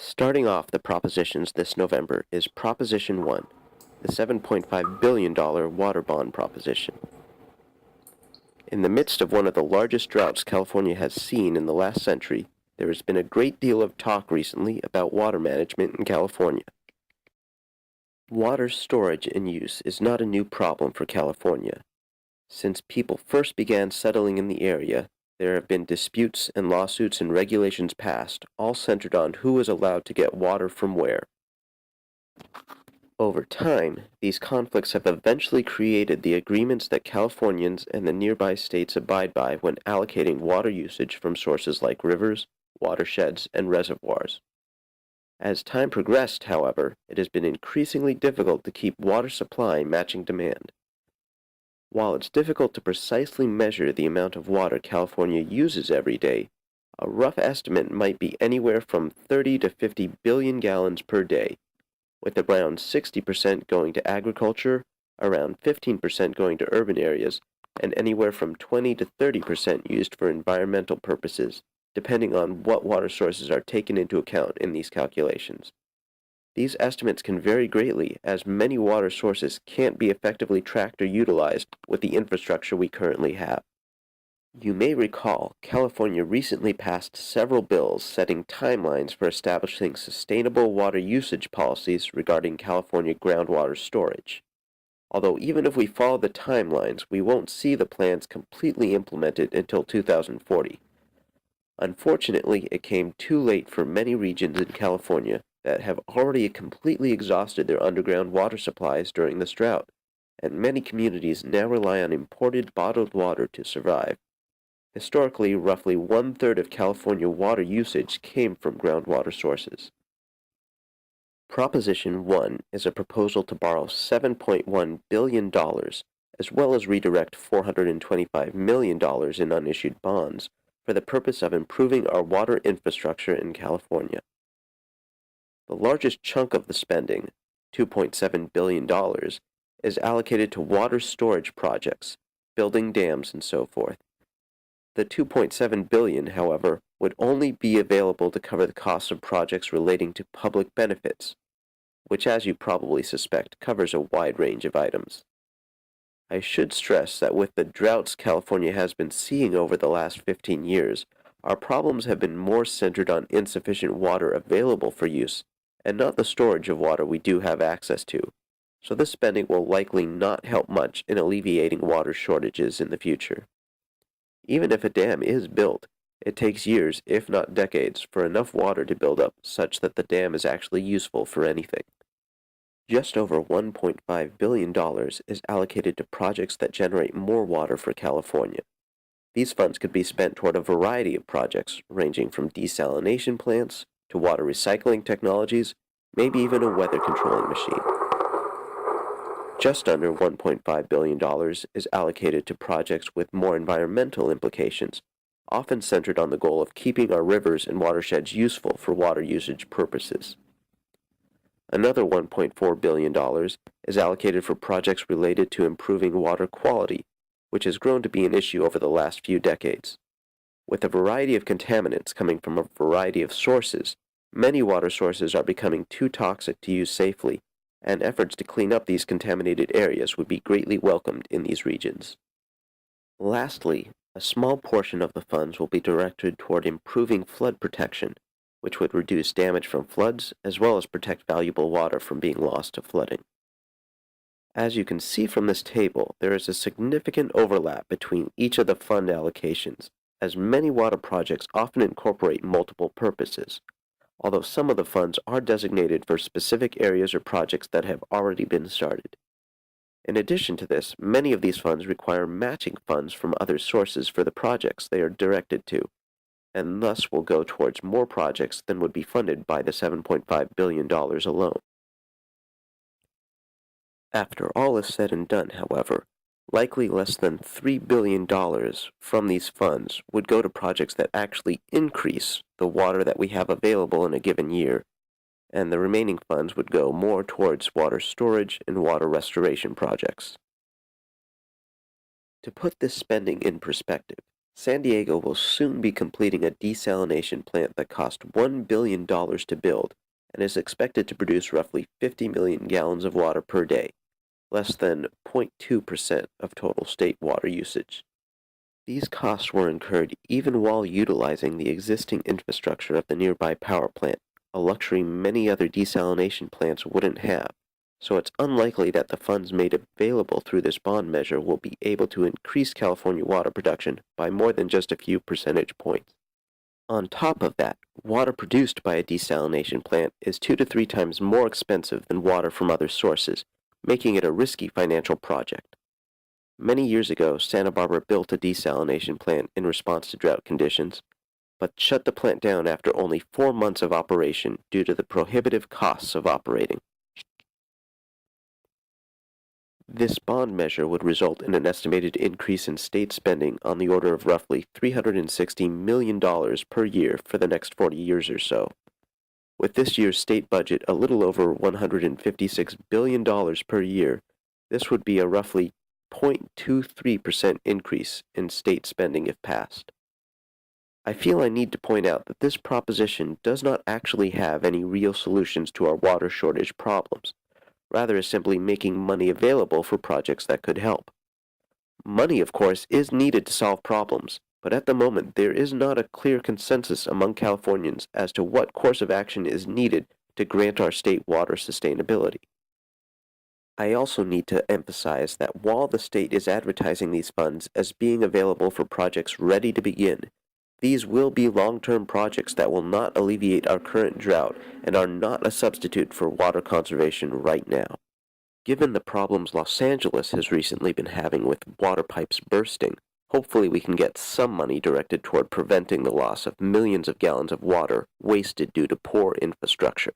Starting off the propositions this November is Proposition 1, the $7.5 billion water bond proposition. In the midst of one of the largest droughts California has seen in the last century, there has been a great deal of talk recently about water management in California. Water storage and use is not a new problem for California. Since people first began settling in the area, there have been disputes and lawsuits and regulations passed, all centered on who is allowed to get water from where. Over time, these conflicts have eventually created the agreements that Californians and the nearby states abide by when allocating water usage from sources like rivers, watersheds, and reservoirs. As time progressed, however, it has been increasingly difficult to keep water supply matching demand. While it's difficult to precisely measure the amount of water California uses every day, a rough estimate might be anywhere from 30 to 50 billion gallons per day, with around 60% going to agriculture, around 15% going to urban areas, and anywhere from 20 to 30% used for environmental purposes, depending on what water sources are taken into account in these calculations. These estimates can vary greatly, as many water sources can't be effectively tracked or utilized with the infrastructure we currently have. You may recall, California recently passed several bills setting timelines for establishing sustainable water usage policies regarding California groundwater storage. Although even if we follow the timelines, we won't see the plans completely implemented until 2040. Unfortunately, it came too late for many regions in California that have already completely exhausted their underground water supplies during this drought, and many communities now rely on imported bottled water to survive. Historically, roughly one-third of California water usage came from groundwater sources. Proposition 1 is a proposal to borrow $7.1 billion, as well as redirect $425 million in unissued bonds, for the purpose of improving our water infrastructure in California. The largest chunk of the spending, $2.7 billion, is allocated to water storage projects, building dams, and so forth. The $2.7 billion, however, would only be available to cover the costs of projects relating to public benefits, which, as you probably suspect, covers a wide range of items. I should stress that with the droughts California has been seeing over the last 15 years, our problems have been more centered on insufficient water available for use, and not the storage of water we do have access to, so this spending will likely not help much in alleviating water shortages in the future. Even if a dam is built, it takes years, if not decades, for enough water to build up such that the dam is actually useful for anything. Just over $1.5 billion is allocated to projects that generate more water for California. These funds could be spent toward a variety of projects, ranging from desalination plants to water recycling technologies, maybe even a weather controlling machine. Just under $1.5 billion is allocated to projects with more environmental implications, often centered on the goal of keeping our rivers and watersheds useful for water usage purposes. Another $1.4 billion is allocated for projects related to improving water quality, which has grown to be an issue over the last few decades. With a variety of contaminants coming from a variety of sources, many water sources are becoming too toxic to use safely, and efforts to clean up these contaminated areas would be greatly welcomed in these regions. Lastly, a small portion of the funds will be directed toward improving flood protection, which would reduce damage from floods as well as protect valuable water from being lost to flooding. As you can see from this table, there is a significant overlap between each of the fund allocations, as many water projects often incorporate multiple purposes, although some of the funds are designated for specific areas or projects that have already been started. In addition to this, many of these funds require matching funds from other sources for the projects they are directed to, and thus will go towards more projects than would be funded by the $7.5 billion alone. After all is said and done, however, likely less than $3 billion from these funds would go to projects that actually increase the water that we have available in a given year, and the remaining funds would go more towards water storage and water restoration projects. To put this spending in perspective, San Diego will soon be completing a desalination plant that cost $1 billion to build and is expected to produce roughly 50 million gallons of water per day, less than 0.2% of total state water usage. These costs were incurred even while utilizing the existing infrastructure of the nearby power plant, a luxury many other desalination plants wouldn't have, so it's unlikely that the funds made available through this bond measure will be able to increase California water production by more than just a few percentage points. On top of that, water produced by a desalination plant is 2 to 3 times more expensive than water from other sources, making it a risky financial project. Many years ago, Santa Barbara built a desalination plant in response to drought conditions, but shut the plant down after only 4 months of operation due to the prohibitive costs of operating. This bond measure would result in an estimated increase in state spending on the order of roughly $360 million per year for the next 40 years or so. With this year's state budget a little over $156 billion per year, this would be a roughly 0.23% increase in state spending if passed. I feel I need to point out that this proposition does not actually have any real solutions to our water shortage problems, rather is simply making money available for projects that could help. Money, of course, is needed to solve problems, but at the moment there is not a clear consensus among Californians as to what course of action is needed to grant our state water sustainability. I also need to emphasize that while the state is advertising these funds as being available for projects ready to begin, these will be long-term projects that will not alleviate our current drought and are not a substitute for water conservation right now. Given the problems Los Angeles has recently been having with water pipes bursting, hopefully we can get some money directed toward preventing the loss of millions of gallons of water wasted due to poor infrastructure.